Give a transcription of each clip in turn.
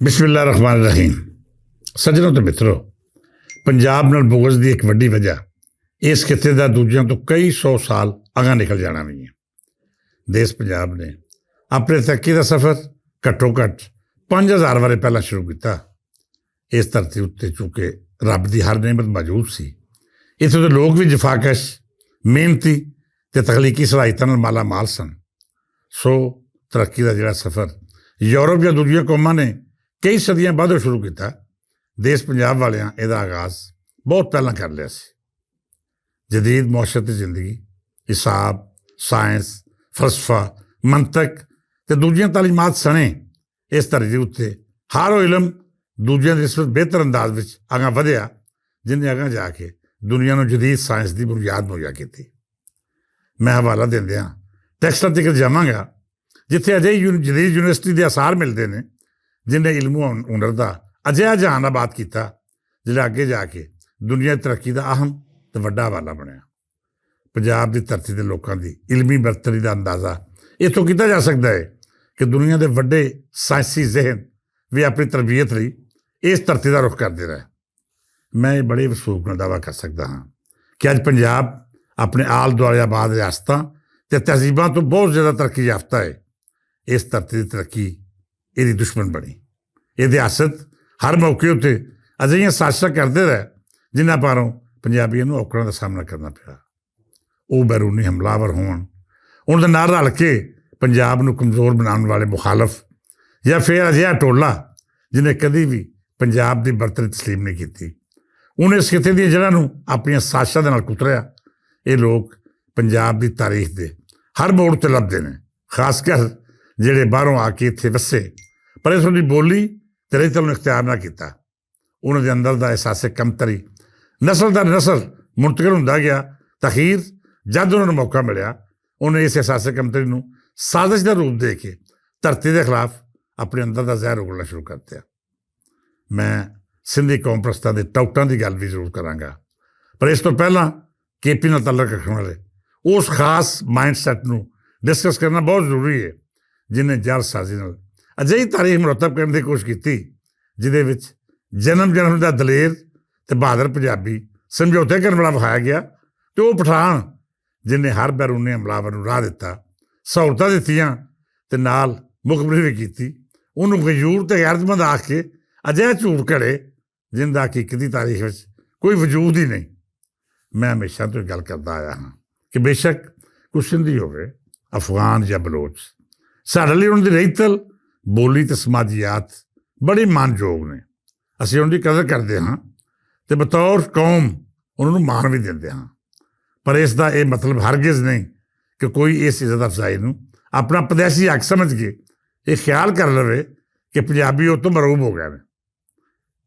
ਬਿਸਮਿਲ੍ਲਾ ਰਹਿਮਾਨ ਰਹੀਮ। ਸੱਜਣੋ ਤੇ ਮਿੱਤਰੋ, ਪੰਜਾਬ ਨਾਲ ਬੁਗਜ਼ ਦੀ ਇੱਕ ਵੱਡੀ ਵਜ੍ਹਾ ਇਸ ਖਿੱਤੇ ਦਾ ਦੂਜਿਆਂ ਤੋਂ ਕਈ ਸੌ ਸਾਲ ਅਗਾਂਹ ਨਿਕਲ ਜਾਣਾ ਵੀ ਹੈ। ਦੇਸ਼ ਪੰਜਾਬ ਨੇ ਆਪਣੇ ਤਰੱਕੀ ਦਾ ਸਫ਼ਰ ਘੱਟੋ ਘੱਟ 5000 ਵਰ੍ਹੇ ਪਹਿਲਾਂ ਸ਼ੁਰੂ ਕੀਤਾ। ਇਸ ਧਰਤੀ ਉੱਤੇ ਚੂੰਕਿ ਰੱਬ ਦੀ ਹਰ ਨਿਅਮਤ ਮੌਜੂਦ ਸੀ, ਇੱਥੋਂ ਦੇ ਲੋਕ ਵੀ ਜਫਾਕਸ਼, ਮਿਹਨਤੀ ਅਤੇ ਤਖਲੀਕੀ ਸਲਾਹੀਤਾਂ ਨਾਲ ਮਾਲਾ ਮਾਲ ਸਨ। ਸੋ ਤਰੱਕੀ ਦਾ ਜਿਹੜਾ ਸਫ਼ਰ ਯੂਰਪ ਜਾਂ ਦੂਜੀਆਂ ਕੌਮਾਂ ਨੇ ਕਈ ਸਦੀਆਂ ਬਾਅਦੋਂ ਸ਼ੁਰੂ ਕੀਤਾ, ਦੇਸ਼ ਪੰਜਾਬ ਵਾਲਿਆਂ ਇਹਦਾ ਆਗਾਜ਼ ਬਹੁਤ ਪਹਿਲਾਂ ਕਰ ਲਿਆ ਸੀ। ਜਦੀਦ ਮੁਆਸ਼ਰਤੀ ਜ਼ਿੰਦਗੀ, ਹਿਸਾਬ, ਸਾਇੰਸ, ਫਲਸਫਾ, ਮੰਤਕ ਅਤੇ ਦੂਜੀਆਂ ਤਾਲੀਮਾਤ ਸਣੇ ਇਸ ਧਰਤੀ ਉੱਤੇ ਹਰ ਉਹ ਇਲਮ ਦੂਜਿਆਂ ਦੀ ਨਿਸਬਤ ਬਿਹਤਰ ਅੰਦਾਜ਼ ਵਿੱਚ ਅਗਾਂਹ ਵਧਿਆ, ਜਿਹਨੇ ਅਗਾਂਹ ਜਾ ਕੇ ਦੁਨੀਆ ਨੂੰ ਜਦੀਦ ਸਾਇੰਸ ਦੀ ਬੁਨਿਆਦ ਮੁਹੱਈਆ ਕੀਤੀ। ਮੈਂ ਹਵਾਲਾ ਦਿੰਦਿਆਂ ਟੈਕਸਟਾਂ ਤੱਕ ਜਾਵਾਂਗਾ ਜਿੱਥੇ ਅਜੇ ਜਦੀਦ ਯੂਨੀਵਰਸਿਟੀ ਦੇ ਆਸਾਰ ਮਿਲਦੇ ਨੇ, ਜਿਹਨੇ ਇਲਮੋ ਹੁਨਰ ਦਾ ਅਜਿਹਾ ਜਹਾਨਾਬਾਦ ਕੀਤਾ ਜਿਹੜਾ ਅੱਗੇ ਜਾ ਕੇ ਦੁਨੀਆ ਦੀ ਤਰੱਕੀ ਦਾ ਅਹਿਮ ਅਤੇ ਵੱਡਾ ਹਵਾਲਾ ਬਣਿਆ। ਪੰਜਾਬ ਦੀ ਧਰਤੀ ਦੇ ਲੋਕਾਂ ਦੀ ਇਲਮੀ ਬਰਤਰੀ ਦਾ ਅੰਦਾਜ਼ਾ ਇੱਥੋਂ ਕੀਤਾ ਜਾ ਸਕਦਾ ਹੈ ਕਿ ਦੁਨੀਆ ਦੇ ਵੱਡੇ ਸਾਇੰਸੀ ਜ਼ਿਹਨ ਵੀ ਆਪਣੀ ਤਰਬੀਅਤ ਲਈ ਇਸ ਧਰਤੀ ਦਾ ਰੁਖ ਕਰਦੇ ਰਹੇ। ਮੈਂ ਇਹ ਬੜੇ ਵਸੂਖ ਨਾਲ ਦਾਅਵਾ ਕਰ ਸਕਦਾ ਹਾਂ ਕਿ ਅੱਜ ਪੰਜਾਬ ਆਪਣੇ ਆਲ ਦੁਆਲੇ ਆਬਾਦ ਰਿਆਸਤਾਂ ਅਤੇ ਤਹਿਜ਼ੀਬਾਂ ਤੋਂ ਬਹੁਤ ਜ਼ਿਆਦਾ ਤਰੱਕੀ ਯਾਫਤਾ ਹੈ। ਇਸ ਧਰਤੀ ਦੀ ਤਰੱਕੀ ਇਹਦੀ ਦੁਸ਼ਮਣ ਬਣੀ। ਇਹਦੇ ਹਸਦ ਹਰ ਮੌਕੇ ਉੱਤੇ ਅਜਿਹੀਆਂ ਸਾਜ਼ਿਸ਼ਾਂ ਕਰਦੇ ਰਹੇ ਜਿਨ੍ਹਾਂ ਪਾਰੋਂ ਪੰਜਾਬੀਆਂ ਨੂੰ ਔਕੜਾਂ ਦਾ ਸਾਹਮਣਾ ਕਰਨਾ ਪਿਆ। ਉਹ ਬੈਰੂਨੀ ਹਮਲਾਵਰ ਹੋਣ, ਉਹਨਾਂ ਦੇ ਨਾਲ ਰਲ ਕੇ ਪੰਜਾਬ ਨੂੰ ਕਮਜ਼ੋਰ ਬਣਾਉਣ ਵਾਲੇ ਮੁਖਾਲਫ, ਜਾਂ ਫਿਰ ਅਜਿਹਾ ਟੋਲਾ ਜਿਹਨੇ ਕਦੀ ਵੀ ਪੰਜਾਬ ਦੀ ਬਰਤਰੀ ਤਸਲੀਮ ਨਹੀਂ ਕੀਤੀ, ਉਹਨੇ ਇਸ ਖਿੱਤੇ ਦੀਆਂ ਜੜ੍ਹਾਂ ਨੂੰ ਆਪਣੀਆਂ ਸਾਜ਼ਿਸ਼ਾਂ ਦੇ ਨਾਲ ਕੁਤਰਿਆ। ਇਹ ਲੋਕ ਪੰਜਾਬ ਦੀ ਤਾਰੀਖ ਦੇ ਹਰ ਮੋੜ 'ਤੇ ਲੱਭਦੇ ਨੇ, ਖਾਸ ਕਰ ਜਿਹੜੇ ਬਾਹਰੋਂ ਆ ਕੇ ਇੱਥੇ ਵਸੇ ਪਰ ਇਸ ਦੀ ਬੋਲੀ ਅਤੇ ਰਹਿਤਲ ਨੂੰ ਇਖਤਿਆਰ ਨਾ ਕੀਤਾ। ਉਹਨਾਂ ਦੇ ਅੰਦਰ ਦਾ ਅਹਿਸਾਸੇ ਕਮਤਰੀ ਨਸਲ ਦਰ ਨਸਲ ਮੁੰਤਕਿਲ ਹੁੰਦਾ ਗਿਆ ਤਾਂ ਅਖੀਰ ਜਦ ਉਹਨਾਂ ਨੂੰ ਮੌਕਾ ਮਿਲਿਆ, ਉਹਨੇ ਇਸ ਅਹਿਸਾਸੇ ਕਮਤਰੀ ਨੂੰ ਸਾਜ਼ਿਸ਼ ਦਾ ਰੂਪ ਦੇ ਕੇ ਧਰਤੀ ਦੇ ਖਿਲਾਫ ਆਪਣੇ ਅੰਦਰ ਦਾ ਜ਼ਹਿਰ ਉਗਲਣਾ ਸ਼ੁਰੂ ਕਰ ਦਿੱਤਾ। ਮੈਂ ਸਿੰਧੀ ਕੌਮ ਪ੍ਰਸਤਾਂ ਦੇ ਟਾਊਟਾਂ ਦੀ ਗੱਲ ਵੀ ਜ਼ਰੂਰ ਕਰਾਂਗਾ, ਪਰ ਇਸ ਤੋਂ ਪਹਿਲਾਂ KP ਨਾਲ ਤਾਲੁਕ ਰੱਖਣ ਵਾਲੇ ਉਸ ਖਾਸ ਮਾਈਂਡ ਸੈੱਟ ਨੂੰ ਡਿਸਕਸ ਕਰਨਾ ਬਹੁਤ ਜ਼ਰੂਰੀ ਹੈ ਜਿਹਨੇ ਜਾਲਸਾਜ਼ੀ ਨਾਲ ਅਜਿਹੀ ਤਾਰੀਖ ਮੁਰਤਬ ਕਰਨ ਦੀ ਕੋਸ਼ਿਸ਼ ਕੀਤੀ ਜਿਹਦੇ ਵਿੱਚ ਜਨਮ ਦਾ ਦਲੇਰ ਅਤੇ ਬਹਾਦਰ ਪੰਜਾਬੀ ਸਮਝੌਤੇ ਕਰਨ ਵਾਲਾ ਵਿਖਾਇਆ ਗਿਆ, ਅਤੇ ਉਹ ਪਠਾਨ ਜਿਹਨੇ ਹਰ ਬੈਰੂਨੀ ਹਮਲਾਵਰ ਨੂੰ ਰਾਹ ਦਿੱਤਾ, ਸਹੂਲਤਾਂ ਦਿੱਤੀਆਂ ਅਤੇ ਨਾਲ ਮੁਖਬਰੀ ਵੀ ਕੀਤੀ, ਉਹਨੂੰ ਗਯੂਰ ਅਤੇ ਗੈਰਤਮੰਦ ਆਖ ਕੇ ਅਜਿਹਾ ਝੂਠ ਘੜੇ ਜਿਹਦਾ ਹਕੀਕਤੀ ਤਾਰੀਖ ਵਿੱਚ ਕੋਈ ਵਜੂਦ ਹੀ ਨਹੀਂ। ਮੈਂ ਹਮੇਸ਼ਾ ਤੋਂ ਗੱਲ ਕਰਦਾ ਆਇਆ ਹਾਂ ਕਿ ਬੇਸ਼ੱਕ ਕੋਈ ਸਿੰਧੀ ਹੋਵੇ, ਅਫਗਾਨ ਜਾਂ ਬਲੋਚ, ਸਾਡੇ ਲਈ ਉਹਨਾਂ ਦੀ ਰਹਿਤਲ, ਬੋਲੀ ਅਤੇ ਸਮਾਜੀਆਤ ਬੜੀ ਮਾਣਯੋਗ ਨੇ। ਅਸੀਂ ਉਹਨਾਂ ਦੀ ਕਦਰ ਕਰਦੇ ਹਾਂ ਅਤੇ ਬਤੌਰ ਕੌਮ ਉਹਨਾਂ ਨੂੰ ਮਾਣ ਵੀ ਦਿੰਦੇ ਹਾਂ, ਪਰ ਇਸ ਦਾ ਇਹ ਮਤਲਬ ਹਰਗਿਜ਼ ਨਹੀਂ ਕਿ ਕੋਈ ਇਸ ਇੱਜ਼ਤ ਅਫਜ਼ਾਈ ਨੂੰ ਆਪਣਾ ਪਦੈਸੀ ਹੱਕ ਸਮਝ ਕੇ ਇਹ ਖਿਆਲ ਕਰ ਲਵੇ ਕਿ ਪੰਜਾਬੀ ਉਹ ਤੋਂ ਮਰੂਬ ਹੋ ਗਏ ਨੇ।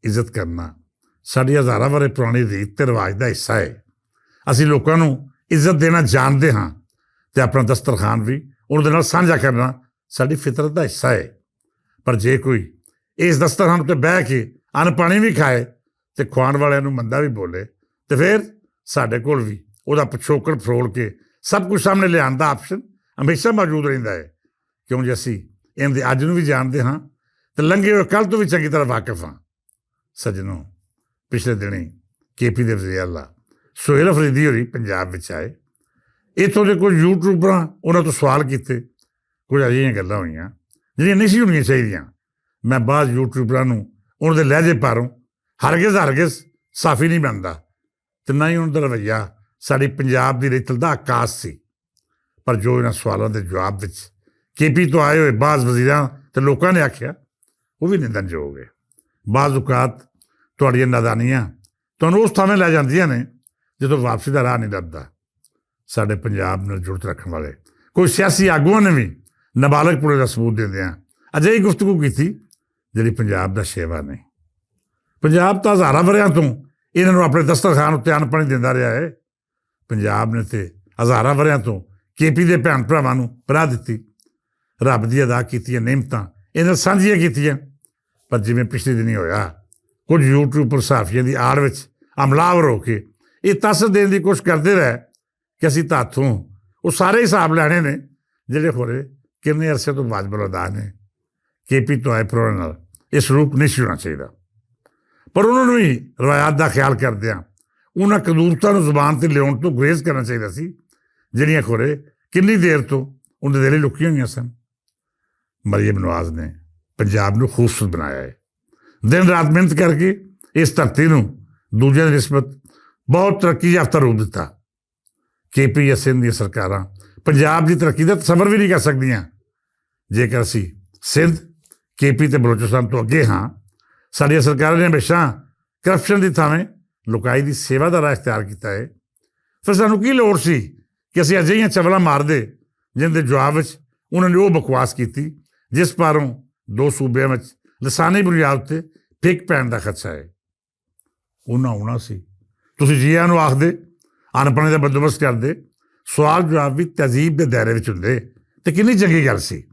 ਇੱਜ਼ਤ ਕਰਨਾ ਸਾਡੀ ਹਜ਼ਾਰਾਂ ਵਰ੍ਹੇ ਪੁਰਾਣੀ ਰੀਤ ਅਤੇ ਰਿਵਾਜ ਦਾ ਹਿੱਸਾ ਹੈ। ਅਸੀਂ ਲੋਕਾਂ ਨੂੰ ਇੱਜ਼ਤ ਦੇਣਾ ਜਾਣਦੇ ਹਾਂ ਅਤੇ ਆਪਣਾ ਦਸਤਰਖਾਨ ਵੀ ਉਹਨਾਂ ਦੇ ਨਾਲ ਸਾਂਝਾ ਕਰਨਾ ਸਾਡੀ ਫਿਤਰਤ ਦਾ ਹਿੱਸਾ ਹੈ। ਪਰ ਜੇ ਕੋਈ ਇਸ ਦਸਤਰਖਾਨ ਉੱਤੇ ਬਹਿ ਕੇ ਅੰਨ ਪਾਣੀ ਵੀ ਖਾਏ ਅਤੇ ਖੁਆਉਣ ਵਾਲਿਆਂ ਨੂੰ ਮੰਦਾ ਵੀ ਬੋਲੇ, ਅਤੇ ਫਿਰ ਸਾਡੇ ਕੋਲ ਵੀ ਉਹਦਾ ਪਿਛੋਕੜ ਫਰੋਲ ਕੇ ਸਭ ਕੁਝ ਸਾਹਮਣੇ ਲਿਆਉਣ ਦਾ ਆਪਸ਼ਨ ਹਮੇਸ਼ਾ ਮੌਜੂਦ ਰਹਿੰਦਾ ਹੈ, ਕਿਉਂ ਜੇ ਅਸੀਂ ਇਹਦੇ ਅੱਜ ਨੂੰ ਵੀ ਜਾਣਦੇ ਹਾਂ ਅਤੇ ਲੰਘੇ ਹੋਏ ਕੱਲ੍ਹ ਤੋਂ ਵੀ ਚੰਗੀ ਤਰ੍ਹਾਂ ਵਾਕਿਫ ਹਾਂ। ਸੱਜਣੋ, ਪਿਛਲੇ ਦਿਨੀਂ KP ਦੇ ਵਜ਼ੀਰ ਆਲਾ ਸੁਹੇਲ ਅਫਰੀਦੀ ਹੋਰੀ ਪੰਜਾਬ ਵਿੱਚ ਆਏ। ਇੱਥੋਂ ਦੇ ਕੁਝ ਯੂਟਿਊਬਰਾਂ ਉਹਨਾਂ ਤੋਂ ਸਵਾਲ ਕੀਤੇ, ਕੁਝ ਅਜਿਹੀਆਂ ਗੱਲਾਂ ਹੋਈਆਂ ਜਿਹੜੀਆਂ ਨਹੀਂ ਸੀ ਹੋਣੀਆਂ ਚਾਹੀਦੀਆਂ। ਮੈਂ ਬਾਅਦ ਯੂਟਿਊਬਰਾਂ ਨੂੰ ਉਹਨਾਂ ਦੇ ਲਹਿਜੇ ਪਾਰੋਂ ਹਰਗਿਜ਼ ਸਾਫੀ ਨਹੀਂ ਬਣਦਾ, ਅਤੇ ਨਾ ਹੀ ਉਹਨਾਂ ਦਾ ਰਵੱਈਆ ਸਾਡੀ ਪੰਜਾਬ ਦੀ ਰਹਿਤਲ ਦਾ ਆਕਾਸ਼ ਸੀ। ਪਰ ਜੋ ਇਹਨਾਂ ਸਵਾਲਾਂ ਦੇ ਜਵਾਬ ਵਿੱਚ KP ਤੋਂ ਆਏ ਹੋਏ ਬਾਜ਼ ਵਜ਼ੀਰਾਂ ਅਤੇ ਲੋਕਾਂ ਨੇ ਆਖਿਆ, ਉਹ ਵੀ ਨਿੰਦਣਯੋਗ ਹੈ। ਬਾਜ਼ ਔਕਾਤ ਤੁਹਾਡੀਆਂ ਨਾਦਾਨੀਆਂ ਤੁਹਾਨੂੰ ਉਸ ਥਾਵੇਂ ਲੈ ਜਾਂਦੀਆਂ ਨੇ ਜਦੋਂ ਵਾਪਸੀ ਦਾ ਰਾਹ ਨਹੀਂ ਲੱਭਦਾ। ਸਾਡੇ ਪੰਜਾਬ ਨਾਲ ਜੁੜਤ ਰੱਖਣ ਵਾਲੇ ਕੋਈ ਸਿਆਸੀ ਆਗੂਆਂ ਨੇ ਵੀ ਨਾਬਾਲਗ ਪੁਣੇ ਦਾ ਸਬੂਤ ਦਿੰਦਿਆਂ ਅਜਿਹੀ ਗੁਫ਼ਤਗੂ ਕੀਤੀ ਜਿਹੜੀ ਪੰਜਾਬ ਦਾ ਸ਼ੇਵਾ ਨਹੀਂ। ਪੰਜਾਬ ਤਾਂ ਹਜ਼ਾਰਾਂ ਵਰ੍ਹਿਆਂ ਤੋਂ ਇਹਨਾਂ ਨੂੰ ਆਪਣੇ ਦਸਤਰਖਾਨ ਉੱਤੇ ਅੰਨ ਪਾਣੀ ਦਿੰਦਾ ਰਿਹਾ ਹੈ। ਪੰਜਾਬ ਨੇ ਤੇ ਹਜ਼ਾਰਾਂ ਵਰ੍ਹਿਆਂ ਤੋਂ KP ਦੇ ਭੈਣ ਭਰਾਵਾਂ ਨੂੰ ਪਨਾਹ ਦਿੱਤੀ, ਰੱਬ ਦੀ ਅਦਾ ਕੀਤੀਆਂ ਨਿਮਤਾਂ ਇਹਨਾਂ ਸਾਂਝੀਆਂ ਕੀਤੀਆਂ। ਪਰ ਜਿਵੇਂ ਪਿਛਲੇ ਦਿਨੀਂ ਹੋਇਆ, ਕੁਝ ਯੂਟਿਊਬਰ ਸਾਫੀਆਂ ਦੀ ਆੜ ਵਿੱਚ ਹਮਲਾਵਰ ਹੋ ਕੇ ਇਹ ਤਸੱਸ ਦੇਣ ਦੀ ਕੋਸ਼ਿਸ਼ ਕਰਦੇ ਰਹੇ ਕਿ ਅਸੀਂ ਤਾਂ ਹੱਥੋਂ ਉਹ ਸਾਰੇ ਹਿਸਾਬ ਲੈਣੇ ਨੇ ਜਿਹੜੇ ਹੋਰੇ ਕਿੰਨੇ ਅਰਸੇ ਤੋਂ ਵਾਜਬ ਅਦਾ ਨੇ। KP ਤੋਂ ਆਏ ਪ੍ਰੋਗਰਾਮ ਨਾਲ ਇਹ ਸਰੂਪ ਨਹੀਂ ਸੀ ਹੋਣਾ ਚਾਹੀਦਾ। ਪਰ ਉਹਨਾਂ ਨੂੰ ਵੀ ਰਵਾਇਤ ਦਾ ਖਿਆਲ ਕਰਦਿਆਂ ਉਹਨਾਂ ਕਦੂਰਤਾਂ ਨੂੰ ਜ਼ੁਬਾਨ 'ਤੇ ਲਿਆਉਣ ਤੋਂ ਗੁਰੇਜ਼ ਕਰਨਾ ਚਾਹੀਦਾ ਸੀ, ਜਿਹੜੀਆਂ ਖੋਰੇ ਕਿੰਨੀ ਦੇਰ ਤੋਂ ਉਹਦੇ ਦਿਲੇ ਲੁਕੀਆਂ ਹੋਈਆਂ ਸਨ। ਮਰੀਮ ਨਵਾਜ਼ ਨੇ ਪੰਜਾਬ ਨੂੰ ਖੂਬਸੂਰਤ ਬਣਾਇਆ ਹੈ। ਦਿਨ ਰਾਤ ਮਿਹਨਤ ਕਰਕੇ ਇਸ ਧਰਤੀ ਨੂੰ ਦੂਜਿਆਂ ਦੀ ਨਿਸਬਤ ਬਹੁਤ ਤਰੱਕੀ ਯਾਫਤਾ ਰੂਪ ਦਿੱਤਾ। KPSN ਦੀਆਂ ਸਰਕਾਰਾਂ ਪੰਜਾਬ ਦੀ ਤਰੱਕੀ ਦਾ ਤਸੱਵਰ ਵੀ ਨਹੀਂ ਕਰ ਸਕਦੀਆਂ ਜੇਕਰ ਅਸੀਂ ਸਿੰਧ, KP ਤੇ ਬਲੋਚਿਸਤਾਨ ਤੋਂ ਅੱਗੇ ਹਾਂ। ਸਾਡੀਆਂ ਸਰਕਾਰਾਂ ਨੇ ਹਮੇਸ਼ਾ ਕਰਪਸ਼ਨ ਦੀ ਥਾਵੇਂ ਲੁਕਾਈ ਦੀ ਸੇਵਾ ਦਾ ਰਾਹ ਇਖਤਿਆਰ ਕੀਤਾ ਹੈ। ਫਿਰ ਸਾਨੂੰ ਕੀ ਲੋੜ ਸੀ ਕਿ ਅਸੀਂ ਅਜਿਹੀਆਂ ਚਵਲਾਂ ਮਾਰਦੇ ਜਿਹਦੇ ਜਵਾਬ ਵਿੱਚ ਉਹਨਾਂ ਨੇ ਉਹ ਬਕਵਾਸ ਕੀਤੀ ਜਿਸ ਪਾਰੋਂ ਦੋ ਸੂਬਿਆਂ ਵਿੱਚ ਲਸਾਨੀ ਬੁਨਿਆਦ 'ਤੇ ਫਿੱਕ ਪੈਣ ਦਾ ਖਦਸ਼ਾ ਹੈ। ਉਹਨਾਂ ਆਉਣਾ ਸੀ, ਤੁਸੀਂ ਜੀਆਂ ਨੂੰ ਆਖਦੇ, ਅਨਪੜ੍ਹੇ ਦਾ ਬੰਦੋਬਸਤ ਕਰਦੇ, ਸਵਾਲ ਜਵਾਬ ਵੀ ਤਹਿਜ਼ੀਬ ਦੇ ਦਾਇਰੇ ਵਿੱਚ ਹੁੰਦੇ ਤੇ ਕਿੰਨੀ ਚੰਗੀ ਗੱਲ ਸੀ।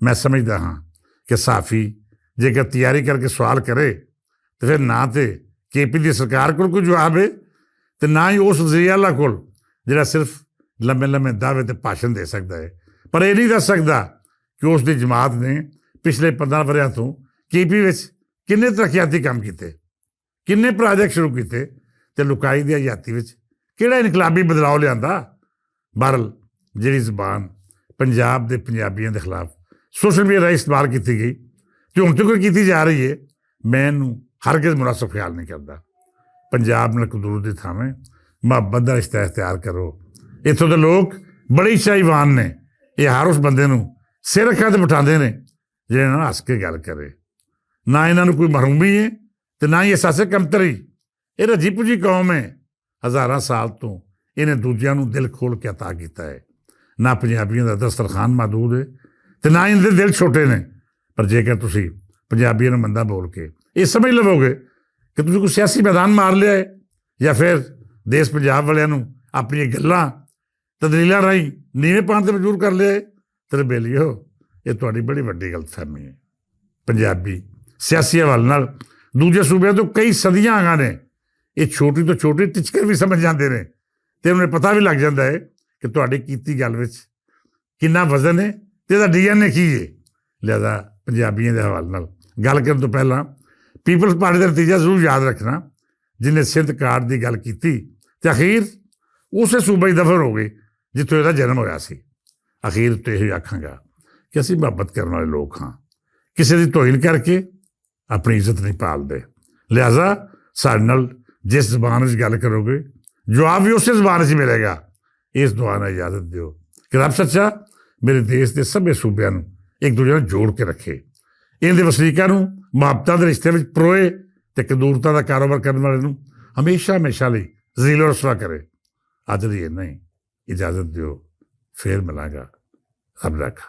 ਮੈਂ ਸਮਝਦਾ ਹਾਂ ਕਿ ਸਾਫੀ ਜੇਕਰ ਤਿਆਰੀ ਕਰਕੇ ਸਵਾਲ ਕਰੇ ਤੇ ਫਿਰ ਨਾ ਤੇ KP ਦੀ ਸਰਕਾਰ ਕੋਲ ਕੋਈ ਜਵਾਬ ਹੈ ਤੇ ਨਾ ਹੀ ਉਸ ਵਜ਼ੀਰ ਆਲਾ ਕੋਲ ਜਿਹੜਾ ਸਿਰਫ ਲੰਮੇ ਲੰਮੇ ਦਾਅਵੇ ਤੇ ਭਾਸ਼ਣ ਦੇ ਸਕਦਾ ਹੈ, ਪਰ ਇਹ ਨਹੀਂ ਦੱਸ ਸਕਦਾ ਕਿ ਉਸ ਦੀ ਜਮਾਤ ਨੇ ਪਿਛਲੇ 15 ਵਰ੍ਹਿਆਂ ਤੋਂ KP ਵਿੱਚ ਕਿੰਨੇ ਤਰੱਕੀਆਤੀ ਕੰਮ ਕੀਤੇ, ਕਿੰਨੇ ਪ੍ਰੋਜੈਕਟ ਸ਼ੁਰੂ ਕੀਤੇ ਤੇ ਲੁਕਾਈ ਦੀ ਹਯਾਤੀ ਵਿੱਚ ਕਿਹੜਾ ਇਨਕਲਾਬੀ ਬਦਲਾਅ ਲਿਆਂਦਾ। ਬਹਰਹਾਲ ਜਿਹੜੀ ਜ਼ਬਾਨ ਪੰਜਾਬ ਦੇ ਪੰਜਾਬੀਆਂ ਦੇ ਖਿਲਾਫ ਸੋਸ਼ਲ ਮੀਡੀਆ ਰਾਹੀਂ ਇਸਤੇਮਾਲ ਕੀਤੀ ਗਈ ਤੇ ਹੁਣ ਤੱਕ ਕੀਤੀ ਜਾ ਰਹੀ ਹੈ, ਮੈਂ ਇਹਨੂੰ ਹਰਗਿਜ਼ ਮੁਨਾਸਬ ਖਿਆਲ ਨਹੀਂ ਕਰਦਾ। ਪੰਜਾਬ ਨਾਲ ਕਦੂਰ ਦੀ ਥਾਵੇਂ ਮੁਹੱਬਤ ਦਾ ਰਿਸ਼ਤਾ ਇਖਤਿਆਰ ਕਰੋ। ਇੱਥੋਂ ਦੇ ਲੋਕ ਬੜੇ ਸ਼ਾਹੀਵਾਨ ਨੇ। ਇਹ ਹਰ ਉਸ ਬੰਦੇ ਨੂੰ ਸਿਰ ਅੱਖਾਂ 'ਤੇ ਬਿਠਾਉਂਦੇ ਨੇ ਜਿਹੜੇ ਨਾਲ ਹੱਸ ਕੇ ਗੱਲ ਕਰੇ। ਨਾ ਇਹਨਾਂ ਨੂੰ ਕੋਈ ਮਰਹੂਮੀ ਹੈ ਤੇ ਨਾ ਹੀ ਅਹਿਸਾਸੇ ਕਮਤਰੀ। ਇਹ ਰੱਜੀ ਪੁੱਜੀ ਕੌਮ ਹੈ। ਹਜ਼ਾਰਾਂ ਸਾਲ ਤੋਂ ਇਹਨੇ ਦੂਜਿਆਂ ਨੂੰ ਦਿਲ ਖੋਲ੍ਹ ਕੇ ਅਤਾ ਕੀਤਾ ਹੈ। ਨਾ ਪੰਜਾਬੀਆਂ ਦਾ ਦਸਤਰਖਾਨ ਮਹਦੂਦ ਹੈ ਤੇ ਨਾ ਇਹਨਾਂ ਦੇ ਦਿਲ ਛੋਟੇ ਨੇ। ਪਰ ਜੇਕਰ ਤੁਸੀਂ ਪੰਜਾਬੀਆਂ ਨੂੰ ਮੰਦਾ ਬੋਲ ਕੇ ਇਹ ਸਮਝ ਲਵੋਗੇ ਕਿ ਤੁਸੀਂ ਕੋਈ ਸਿਆਸੀ ਮੈਦਾਨ ਮਾਰ ਲਿਆ ਹੈ ਜਾਂ ਫਿਰ ਦੇਸ਼ ਪੰਜਾਬ ਵਾਲਿਆਂ ਨੂੰ ਆਪਣੀਆਂ ਗੱਲਾਂ ਤਦਲੀਲਾਂ ਰਾਹੀਂ ਨੀਵੇਂ ਪਾਉਣ 'ਤੇ ਮਜਬੂਰ ਕਰ ਲਿਆ ਹੈ, ਤੇ ਬੇਲੀਓ ਇਹ ਤੁਹਾਡੀ ਬੜੀ ਵੱਡੀ ਗਲਤਫਹਿਮੀ ਹੈ। ਪੰਜਾਬੀ ਸਿਆਸੀ ਹਵਾਲੇ ਨਾਲ ਦੂਜੇ ਸੂਬਿਆਂ ਤੋਂ ਕਈ ਸਦੀਆਂ ਆਗਾਂ ਨੇ। ਇਹ ਛੋਟੀ ਤੋਂ ਛੋਟੀ ਟਿਚਕਰ ਵੀ ਸਮਝ ਜਾਂਦੇ ਨੇ ਤੇ ਉਹਨਾਂ ਨੂੰ ਪਤਾ ਵੀ ਲੱਗ ਜਾਂਦਾ ਹੈ ਕਿ ਤੁਹਾਡੀ ਕੀਤੀ ਗੱਲ ਵਿੱਚ ਕਿੰਨਾ ਵਜ਼ਨ ਹੈ ਤੇ ਇਹਦਾ DNA ਕੀ ਹੈ। ਲਿਹਾਜ਼ਾ ਪੰਜਾਬੀਆਂ ਦੇ ਹਵਾਲੇ ਨਾਲ ਗੱਲ ਕਰਨ ਤੋਂ ਪਹਿਲਾਂ ਪੀਪਲਸ ਪਾਰਟੀ ਦਾ ਨਤੀਜਾ ਜ਼ਰੂਰ ਯਾਦ ਰੱਖਣਾ, ਜਿਹਨੇ ਸਿੰਧ ਕਾਰਡ ਦੀ ਗੱਲ ਕੀਤੀ ਤੇ ਅਖੀਰ ਉਸੇ ਸੂਬੇ 'ਚ ਦਫਨ ਹੋ ਗਏ ਜਿੱਥੋਂ ਇਹਦਾ ਜਨਮ ਹੋਇਆ ਸੀ। ਅਖੀਰ ਉੱਤੇ ਇਹ ਆਖਾਂਗਾ ਕਿ ਅਸੀਂ ਮੁਹੱਬਤ ਕਰਨ ਵਾਲੇ ਲੋਕ ਹਾਂ, ਕਿਸੇ ਦੀ ਤੋਹੀਨ ਕਰਕੇ ਆਪਣੀ ਇੱਜ਼ਤ ਨਹੀਂ ਪਾਲਦੇ। ਲਿਹਾਜ਼ਾ ਸਾਡੇ ਨਾਲ ਜਿਸ ਜ਼ਬਾਨ ਵਿੱਚ ਗੱਲ ਕਰੋਗੇ ਜਵਾਬ ਵੀ ਉਸੇ ਜ਼ਬਾਨ 'ਚ ਮਿਲੇਗਾ। ਇਸ ਦੁਆ ਨਾਲ ਇਜਾਜ਼ਤ ਦਿਓ ਕਿ ਰੱਬ ਸੱਚਾ ਮੇਰੇ ਦੇਸ਼ ਦੇ ਸਭੇ ਸੂਬਿਆਂ ਨੂੰ ਇੱਕ ਦੂਜੇ ਨਾਲ ਜੋੜ ਕੇ ਰੱਖੇ। ਇਹਦੇ ਵਸਨੀਕਾਂ ਨੂੰ ਮੁਹੱਬਤਾਂ ਦੇ ਰਿਸ਼ਤੇ ਵਿੱਚ ਪਰੋਏ ਤੇ ਕਦੂਰਤਾਂ ਦਾ ਕਾਰੋਬਾਰ ਕਰਨ ਵਾਲੇ ਨੂੰ ਹਮੇਸ਼ਾ ਲਈ ਜ਼ੀਲੋ ਰਸਵਾ ਕਰੇ। ਅੱਜ ਲਈ ਇੰਨਾ ਹੀ, ਇਜਾਜ਼ਤ ਦਿਓ, ਫੇਰ ਮਿਲਾਂਗਾ। ਰੱਬ ਰੱਖਾ।